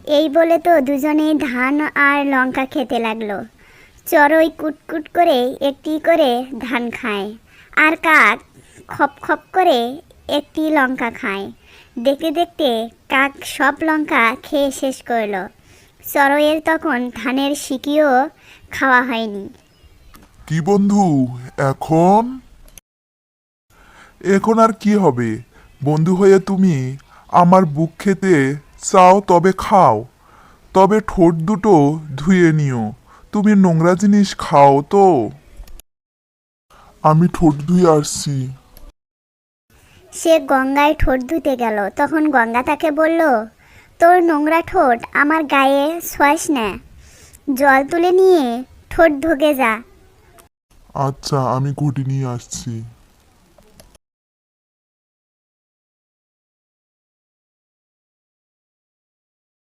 এই বলে তো দুজনেই ধান আর লঙ্কা খেতে লাগলো। চড়ুই কুটকুট করে একটি করে ধান খায়, আর কাক খপ খপ করে একটি লঙ্কা খায়। দেখতে দেখতে কাক সব লঙ্কা খেয়ে শেষ করলো। চড়ুইয়ের তখন ধানের শিকিও খাওয়া হয়নি। কি বন্ধু, এখন এখন আর কি হবে? বন্ধু হয়ে তুমি আমার বুক খেতে চাও তবে খাও, তবে ঠোঁট দুটো ধুয়ে নিও। তুমি নোংরা জিনিস খাও তো। আমি ঠোঁট ধুয়ে আসছি। সে গঙ্গায় ঠোঁট ধুতে গেল। তখন গঙ্গা তাকে বলল, তোর নোংরা ঠোঁট আমার গায়ে ছোঁয়াস না, জল তুলে নিয়ে ঠোঁট ধুকে যা। আচ্ছা, আমি ঘুঁটি নিয়ে আসছি।